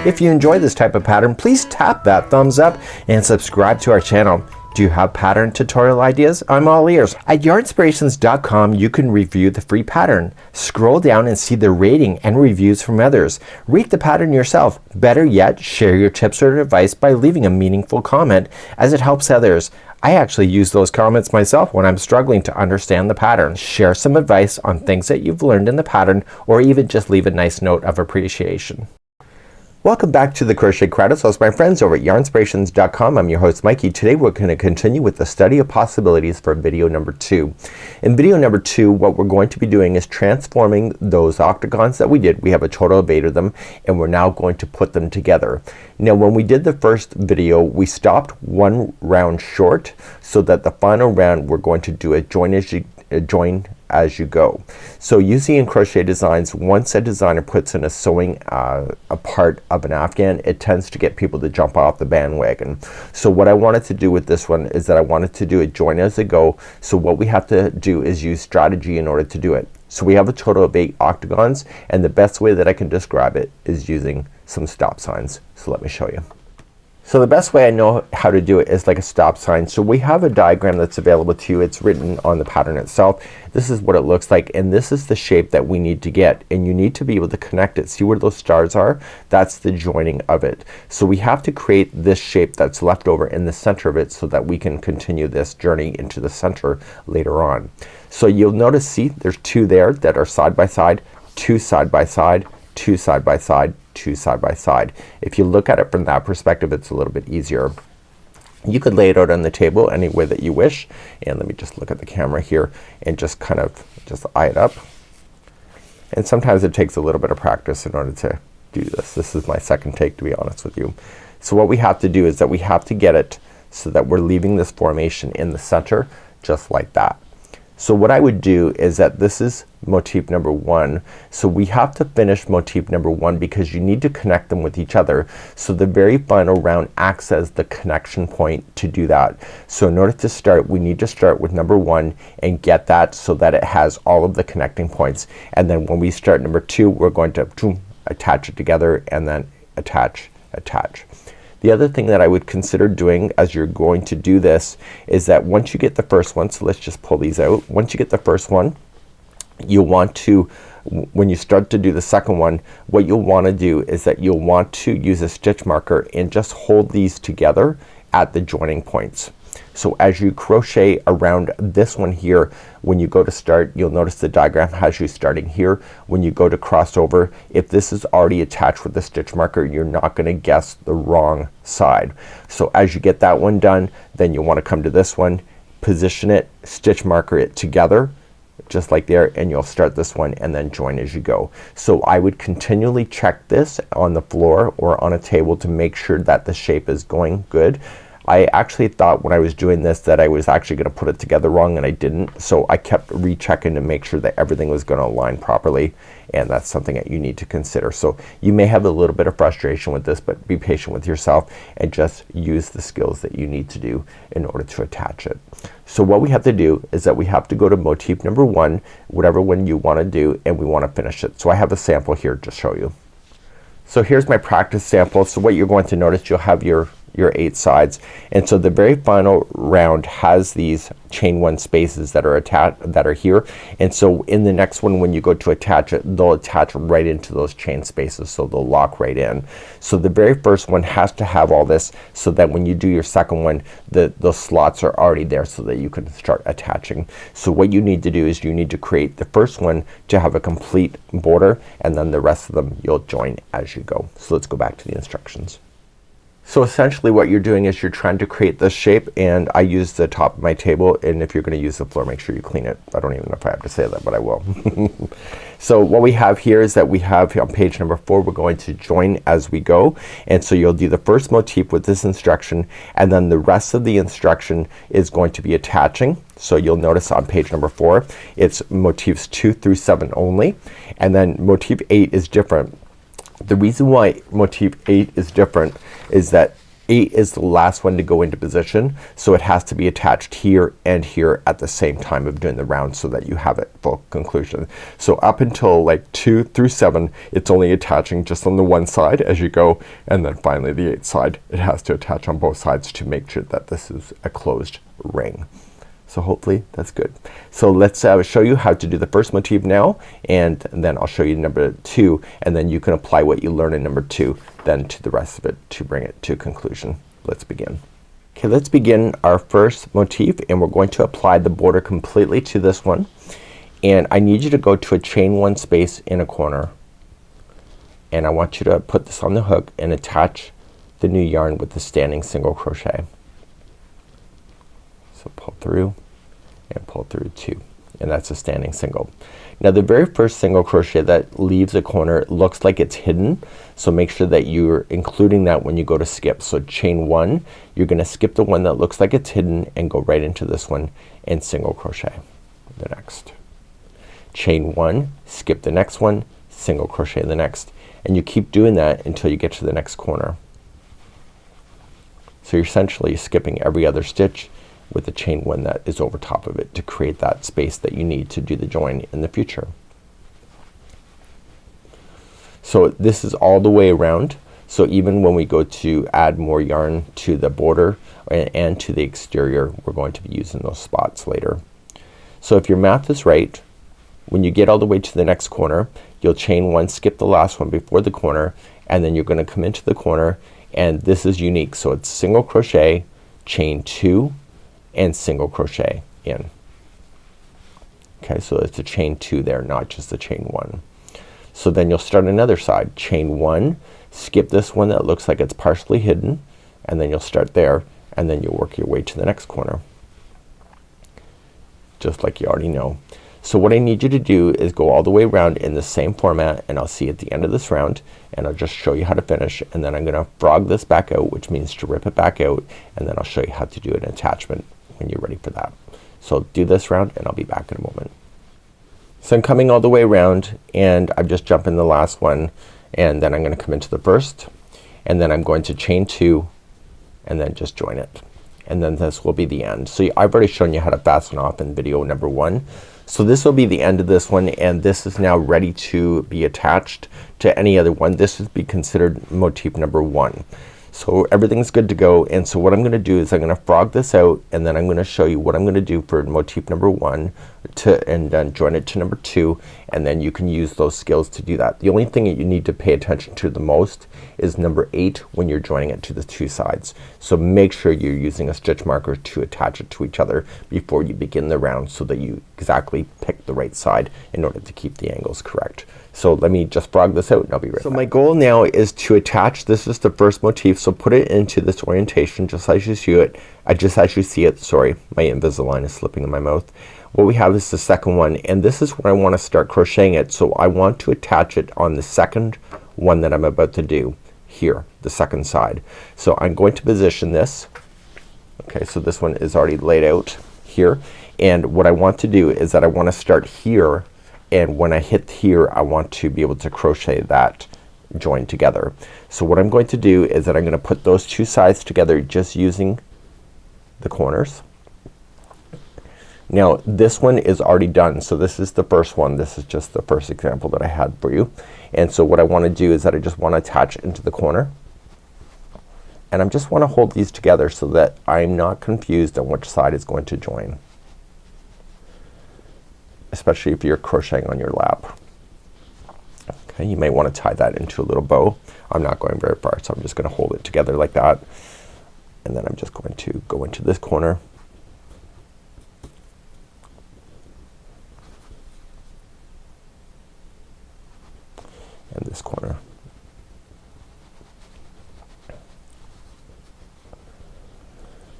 If you enjoy this type of pattern, please tap that thumbs up and subscribe to our channel. Do you have pattern tutorial ideas? I'm all ears. At yarnspirations.com you can review the free pattern. Scroll down and see the rating and reviews from others. Read the pattern yourself. Better yet, share your tips or advice by leaving a meaningful comment, as it helps others. I actually use those comments myself when I'm struggling to understand the pattern. Share some advice on things that you've learned in the pattern, or even just leave a nice note of appreciation. Welcome back to the Crochet Credits. So my friends over at yarnspirations.com. I'm your host Mikey. Today we're going to continue with the study of possibilities for video number 2. In video number 2 what we're going to be doing is transforming those octagons that we did. We have a total of 8 of them, and we're now going to put them together. Now when we did the first video we stopped one round short, so that the final round we're going to do a join as you go. So usually in crochet designs, once a designer puts in a sewing a part of an Afghan, it tends to get people to jump off the bandwagon. So what I wanted to do with this one is that I wanted to do a join as you go. So what we have to do is use strategy in order to do it. So we have a total of 8 octagons, and the best way that I can describe it is using some stop signs. So let me show you. So the best way I know how to do it is like a stop sign. So we have a diagram that's available to you. It's written on the pattern itself. This is what it looks like, and this is the shape that we need to get, and you need to be able to connect it. See where those stars are? That's the joining of it. So we have to create this shape that's left over in the center of it, so that we can continue this journey into the center later on. So you'll notice, see, there's 2 there that are side by side, 2 side by side, 2 side by side, 2 side by side. If you look at it from that perspective, it's a little bit easier. You could lay it out on the table any way that you wish, and let me just look at the camera here and just kind of just eye it up. And sometimes it takes a little bit of practice in order to do this. This is my second take, to be honest with you. So what we have to do is that we have to get it so that we're leaving this formation in the center, just like that. So what I would do is that this is motif number 1. So we have to finish motif number 1 because you need to connect them with each other. So the very final round acts as the connection point to do that. So in order to start, we need to start with number 1 and get that so that it has all of the connecting points. And then when we start number 2, we're going to attach it together and then attach, attach. The other thing that I would consider doing as you're going to do this is that once you get the first one, so let's just pull these out. Once you get the first one, you'll want to, when you start to do the second one, what you'll want to do is that you'll want to use a stitch marker and just hold these together at the joining points. So as you crochet around this one here, when you go to start, you'll notice the diagram has you starting here. When you go to cross over, if this is already attached with the stitch marker, you're not gonna guess the wrong side. So as you get that one done, then you'll want to come to this one, position it, stitch marker it together just like there, and you'll start this one and then join as you go. So I would continually check this on the floor or on a table to make sure that the shape is going good. I actually thought when I was doing this that I was actually gonna put it together wrong, and I didn't. So I kept rechecking to make sure that everything was gonna align properly, and that's something that you need to consider. So you may have a little bit of frustration with this, but be patient with yourself and just use the skills that you need to do in order to attach it. So what we have to do is that we have to go to motif number 1, whatever one you want to do, and we want to finish it. So I have a sample here to show you. So here's my practice sample. So what you're going to notice, you'll have your 8 sides, and so the very final round has these chain 1 spaces that are attached, that are here, and so in the next one when you go to attach it, they'll attach right into those chain spaces, so they'll lock right in. So the very first one has to have all this, so that when you do your second one, those slots are already there so that you can start attaching. So what you need to do is you need to create the first one to have a complete border, and then the rest of them you'll join as you go. So let's go back to the instructions. So essentially what you're doing is you're trying to create this shape, and I use the top of my table, and if you're gonna use the floor, make sure you clean it. I don't even know if I have to say that, but I will. So what we have here is that we have on page number 4, we're going to join as we go, and so you'll do the first motif with this instruction, and then the rest of the instruction is going to be attaching. So you'll notice on page number 4 it's motifs 2 through 7 only, and then motif 8 is different. The reason why motif 8 is different is that 8 is the last one to go into position, so it has to be attached here and here at the same time of doing the round so that you have it full conclusion. So up until like 2 through 7 it's only attaching just on the one side as you go, and then finally the 8th side it has to attach on both sides to make sure that this is a closed ring. So hopefully that's good. So let's show you how to do the first motif now, and then I'll show you number 2, and then you can apply what you learn in number 2 then to the rest of it to bring it to conclusion. Let's begin. Okay, let's begin our first motif, and we're going to apply the border completely to this one, and I need you to go to a chain 1 space in a corner, and I want you to put this on the hook and attach the new yarn with the standing single crochet. So pull through and pull through 2, and that's a standing single. Now the very first single crochet that leaves a corner looks like it's hidden, so make sure that you're including that when you go to skip. So chain 1, you're gonna skip the one that looks like it's hidden and go right into this one and single crochet the next. Chain 1, skip the next one, single crochet the next, and you keep doing that until you get to the next corner. So you're essentially skipping every other stitch with the chain 1 that is over top of it to create that space that you need to do the join in the future. So this is all the way around, so even when we go to add more yarn to the border and to the exterior, we're going to be using those spots later. So if your math is right, when you get all the way to the next corner, you'll chain 1, skip the last one before the corner, and then you're gonna come into the corner, and this is unique. So it's single crochet, chain 2, and single crochet in. Okay, so it's a chain 2 there, not just the chain 1. So then you'll start another side, chain 1, skip this one that looks like it's partially hidden, and then you'll start there, and then you'll work your way to the next corner, just like you already know. So what I need you to do is go all the way around in the same format, and I'll see you at the end of this round, and I'll just show you how to finish, and then I'm gonna frog this back out, which means to rip it back out, and then I'll show you how to do an attachment when you're ready for that. So do this round and I'll be back in a moment. So I'm coming all the way around, and I'm just jumping the last one, and then I'm gonna come into the first, and then I'm going to chain 2 and then just join it, and then this will be the end. So I've already shown you how to fasten off in video number 1. So this will be the end of this one, and this is now ready to be attached to any other one. This would be considered motif number 1. So everything's good to go, and so what I'm gonna do is I'm gonna frog this out, and then I'm gonna show you what I'm gonna do for motif number 1 and then join it to number 2, and then you can use those skills to do that. The only thing that you need to pay attention to the most is number 8 when you're joining it to the 2 sides. So make sure you're using a stitch marker to attach it to each other before you begin the round, so that you exactly pick the right side in order to keep the angles correct. So let me just frog this out and I'll be right back. So my goal now is to attach, this is the first motif, so put it into this orientation just as you see it. Sorry, my Invisalign is slipping in my mouth. What we have is the second one, and this is where I want to start crocheting it. So I want to attach it on the second one that I'm about to do here, the second side. So I'm going to position this. Okay, so this one is already laid out here, and what I want to do is that I want to start here, and when I hit here I want to be able to crochet that join together. So what I'm going to do is that I'm gonna put those 2 sides together just using the corners. Now this one is already done, so this is the first one. This is just the first example that I had for you, and so what I want to do is that I just want to attach into the corner, and I just want to hold these together so that I'm not confused on which side is going to join, especially if you're crocheting on your lap. Okay, you may want to tie that into a little bow. I'm not going very far, so I'm just gonna hold it together like that, and then I'm just going to go into this corner and this corner.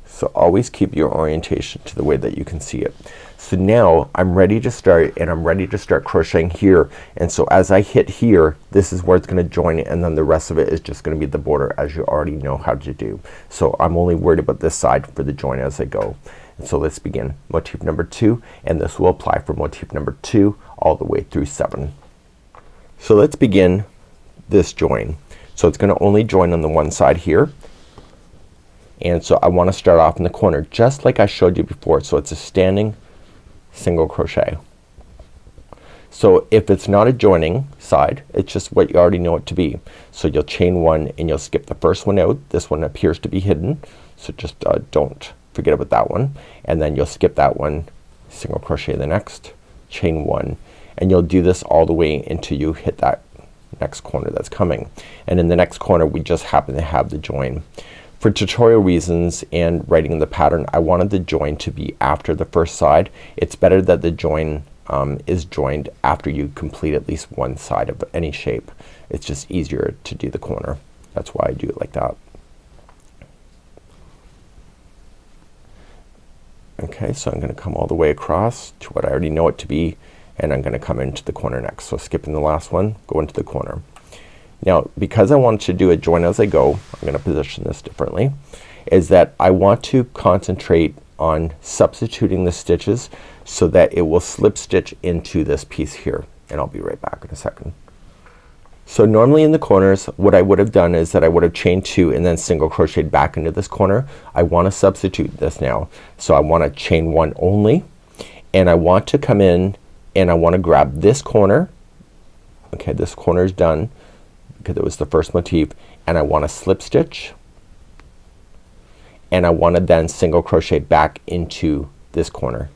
So always keep your orientation to the way that you can see it. So now I'm ready to start, and I'm ready to start crocheting here, and so as I hit here, this is where it's gonna join, and then the rest of it is just gonna be the border, as you already know how to do. So I'm only worried about this side for the join as I go. And so let's begin motif number 2, and this will apply for motif number 2 all the way through 7. So let's begin this join. So it's gonna only join on the one side here, and so I want to start off in the corner just like I showed you before. So it's a standing single crochet. So if it's not a joining side, it's just what you already know it to be. So you'll chain one and you'll skip the first one out. This one appears to be hidden, so just don't forget about that one. And then you'll skip that one, single crochet the next, chain one, and you'll do this all the way until you hit that next corner that's coming. And in the next corner we just happen to have the join. For tutorial reasons and writing the pattern, I wanted the join to be after the first side. It's better that the join is joined after you complete at least one side of any shape. It's just easier to do the corner. That's why I do it like that. Okay, so I'm gonna come all the way across to what I already know it to be, and I'm gonna come into the corner next. So skipping the last one, go into the corner. Now because I want to do a join as I go, I'm gonna position this differently, is that I want to concentrate on substituting the stitches so that it will slip stitch into this piece here, and I'll be right back in a second. So normally in the corners what I would have done is that I would have chained two and then single crocheted back into this corner. I want to substitute this now. So I want to chain one only, and I want to come in and I want to grab this corner. Okay, this corner is done because it was the first motif, and I want to slip stitch, and I want to then single crochet back into this corner.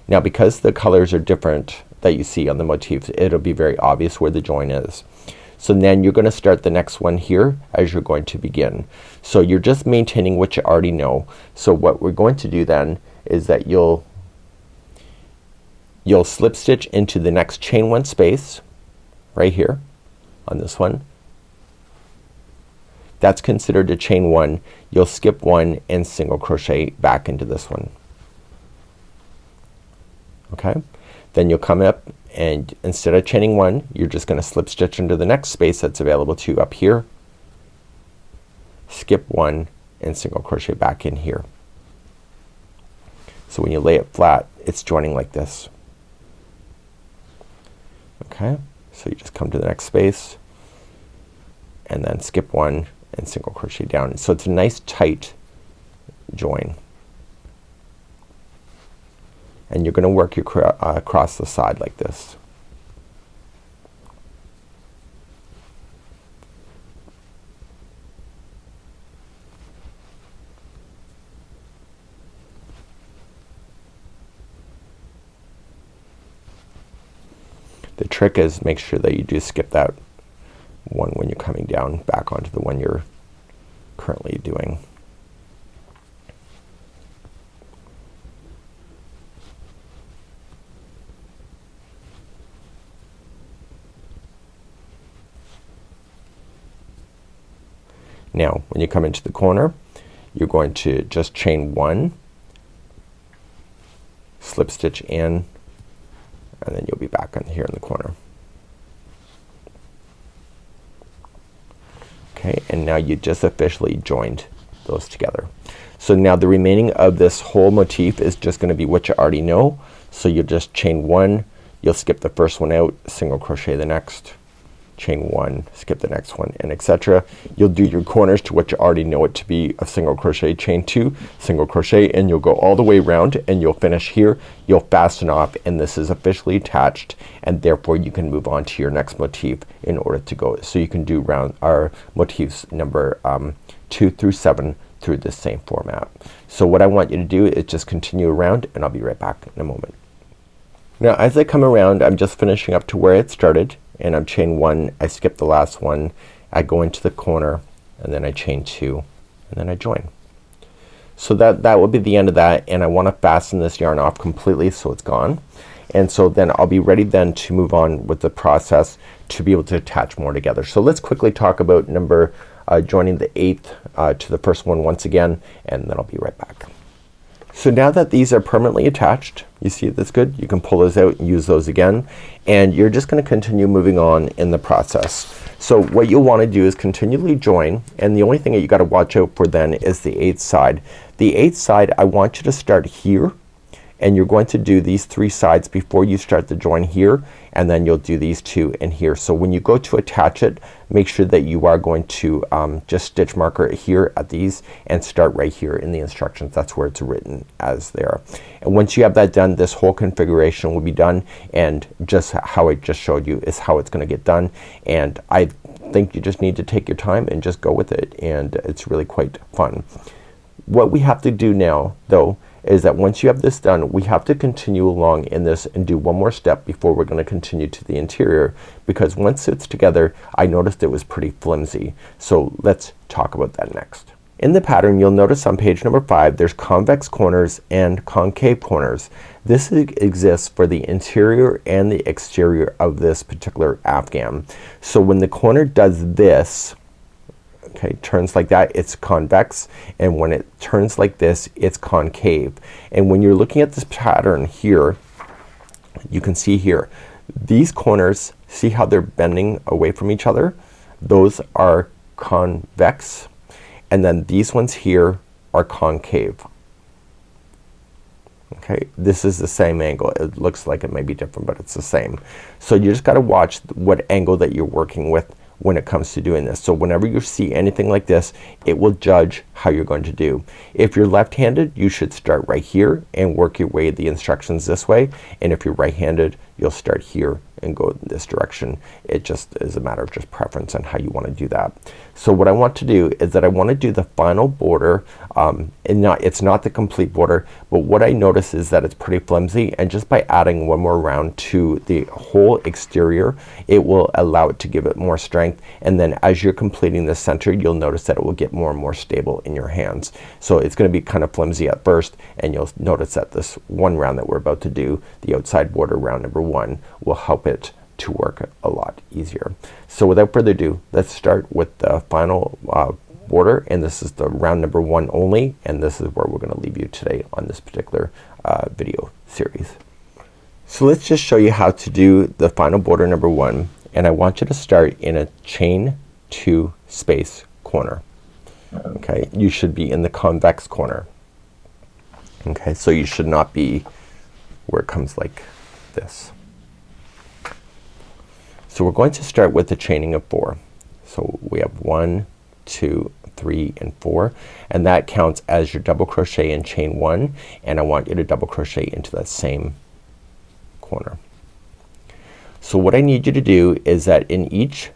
Now because the colors are different that you see on the motifs, it'll be very obvious where the join is. So then you're gonna start the next one here as you're going to begin. So you're just maintaining what you already know. So what we're going to do then is that you'll slip stitch into the next chain one space right here on this one. That's considered a chain one. You'll skip one and single crochet back into this one. Okay, then you'll come up and instead of chaining one, you're just gonna slip stitch into the next space that's available to you up here, skip one and single crochet back in here. So when you lay it flat, it's joining like this. Okay, so you just come to the next space and then skip one and single crochet down. So it's a nice tight join. And you're gonna work your across the side like this. The trick is make sure that you do skip that one when you're coming down back onto the one you're currently doing. Now when you come into the corner, you're going to just chain one, slip stitch in, and then you'll be back on here in the corner. Okay, and now you just officially joined those together. So now the remaining of this whole motif is just gonna be what you already know. So you'll just chain one, you'll skip the first one out, single crochet the next, chain one, skip the next one, and etc. You'll do your corners to what you already know it to be of single crochet, chain two, single crochet, and you'll go all the way around and you'll finish here. You'll fasten off and this is officially attached, and therefore you can move on to your next motif in order to go. So you can do round our motifs number 2 through 7 through this same format. So what I want you to do is just continue around, and I'll be right back in a moment. Now as I come around, I'm just finishing up to where it started, and I'm chain one, I skip the last one, I go into the corner, and then I chain two, and then I join. So that will be the end of that, and I want to fasten this yarn off completely so it's gone. And so then I'll be ready then to move on with the process to be able to attach more together. So let's quickly talk about joining the 8th to the first one once again, and then I'll be right back. So now that these are permanently attached, you see that's good, you can pull those out and use those again, and you're just gonna continue moving on in the process. So what you'll want to do is continually join, and the only thing that you gotta watch out for then is the 8th side. The 8th side, I want you to start here and you're going to do these 3 sides before you start the join here, and then you'll do these 2 in here. So when you go to attach it, make sure that you are going to just stitch marker it here at these and start right here in the instructions. That's where it's written as there. And once you have that done, this whole configuration will be done, and just how I just showed you is how it's gonna get done. And I think you just need to take your time and just go with it, and it's really quite fun. What we have to do now though is that once you have this done, we have to continue along in this and do one more step before we're gonna continue to the interior, because once it's together I noticed it was pretty flimsy. So let's talk about that next. In the pattern you'll notice on page number 5 there's convex corners and concave corners. This exists for the interior and the exterior of this particular Afghan. So when the corner does this, okay, turns like that, it's convex, and when it turns like this, it's concave. And when you're looking at this pattern here, you can see here these corners, see how they're bending away from each other? Those are convex, and then these ones here are concave. Okay, this is the same angle. It looks like it may be different, but it's the same. So you just gotta watch what angle that you're working with when it comes to doing this. So whenever you see anything like this, it will judge how you're going to do. If you're left-handed, you should start right here and work your way the instructions this way, and if you're right-handed, you'll start here and go in this direction. It just is a matter of just preference on how you want to do that. So what I want to do is that I want to do the final border, and it's not the complete border, but what I notice is that it's pretty flimsy, and just by adding one more round to the whole exterior, it will allow it to give it more strength, and then as you're completing the center, you'll notice that it will get more and more stable in your hands. So it's gonna be kind of flimsy at first, and you'll notice that this one round that we're about to do, the outside border round number 1, will help it to work a lot easier. So without further ado, let's start with the final border, and this is the round number 1 only, and this is where we're gonna leave you today on this particular video series. So let's just show you how to do the final border number 1, and I want you to start in a chain 2 space corner. Okay, you should be in the convex corner. Okay, so you should not be where it comes like this. So we're going to start with the chaining of 4. So we have 1, 2, 3, and 4, and that counts as your double crochet and chain 1, and I want you to double crochet into that same corner. So what I need you to do is that in each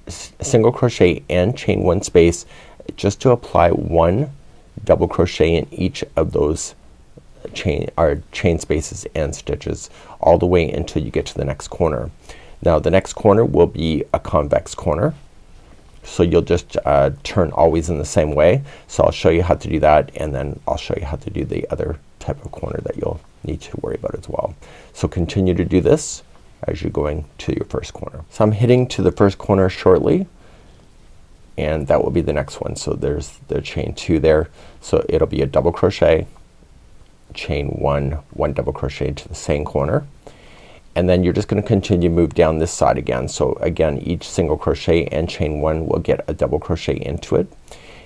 single crochet and chain 1 space, just to apply 1 double crochet in each of those chain spaces and stitches all the way until you get to the next corner. Now the next corner will be a convex corner, so you'll just turn always in the same way. So I'll show you how to do that, and then I'll show you how to do the other type of corner that you'll need to worry about as well. So continue to do this as you're going to your first corner. So I'm hitting to the first corner shortly, and that will be the next one. So there's the chain 2 there, so it'll be a double crochet, chain 1, 1 double crochet into the same corner, and then you're just gonna continue move down this side again. So again, each single crochet and chain 1 will get a double crochet into it,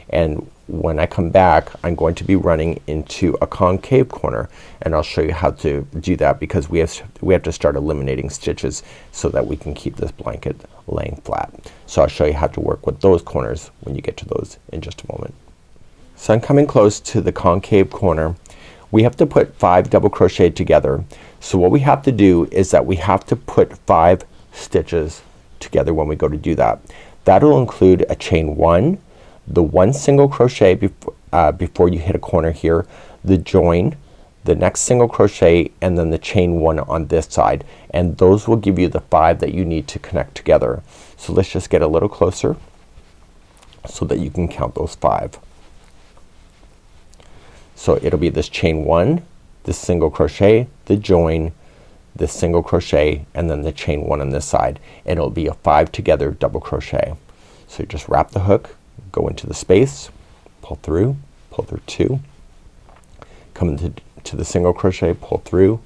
and when I come back I'm going to be running into a concave corner, and I'll show you how to do that because we have to start eliminating stitches so that we can keep this blanket laying flat. So I'll show you how to work with those corners when you get to those in just a moment. So I'm coming close to the concave corner. We have to put 5 double crochet together. So what we have to do is that we have to put 5 stitches together when we go to do that. That'll include a chain 1, the 1 single crochet before you hit a corner here, the join, the next single crochet, and then the chain 1 on this side, and those will give you the 5 that you need to connect together. So let's just get a little closer so that you can count those 5. So it'll be this chain 1, this single crochet, the join, the single crochet, and then the chain 1 on this side, and it'll be a 5 together double crochet. So you just wrap the hook, go into the space, pull through 2, come into the single crochet, pull through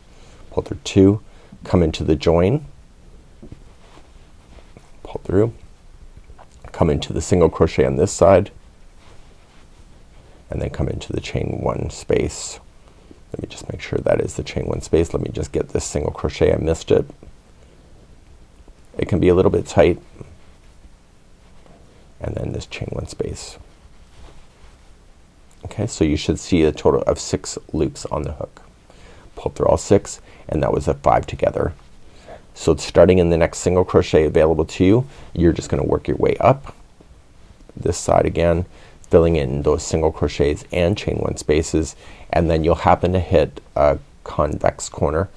2, come into the join, pull through, come into the single crochet on this side, and then come into the chain 1 space Let me just make sure that is the chain one space. Let me just get this single crochet. I missed it. It can be a little bit tight. And then this chain one space. Okay, so you should see a total of 6 loops on the hook. Pull through all 6, and that was a 5 together. So starting in the next single crochet available to you, you're just gonna work your way up this side again, filling in those single crochets and chain one spaces, and then you'll happen to hit a convex corner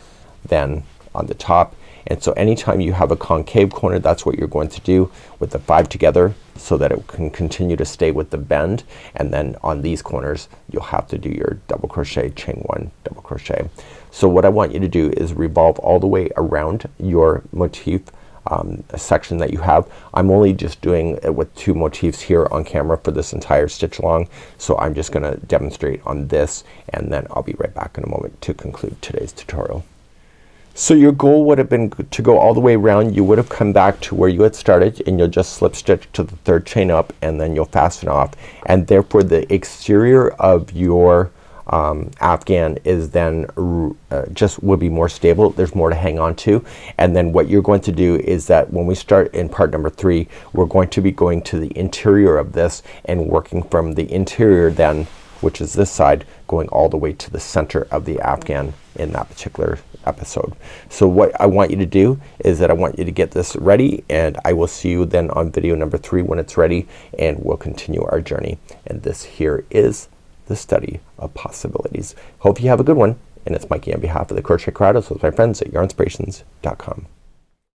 then on the top. And so anytime you have a concave corner, that's what you're going to do with the 5 together, so that it can continue to stay with the bend. And then on these corners you'll have to do your double crochet, chain one, double crochet. So what I want you to do is revolve all the way around your motif section that you have. I'm only just doing it with 2 motifs here on camera for this entire stitch along, so I'm just gonna demonstrate on this, and then I'll be right back in a moment to conclude today's tutorial. So your goal would have been to go all the way around. You would have come back to where you had started, and you'll just slip stitch to the 3rd chain up, and then you'll fasten off, and therefore the exterior of your Afghan is then just would be more stable. There's more to hang on to. And then what you're going to do is that when we start in part number 3, we're going to be going to the interior of this and working from the interior then, which is this side, going all the way to the center of the Afghan in that particular episode. So what I want you to do is that I want you to get this ready, and I will see you then on video number 3 when it's ready, and we'll continue our journey. And this here is the study of possibilities. Hope you have a good one, and it's Mikey on behalf of the Crochet Crowd, as well as my friends at yarnspirations.com.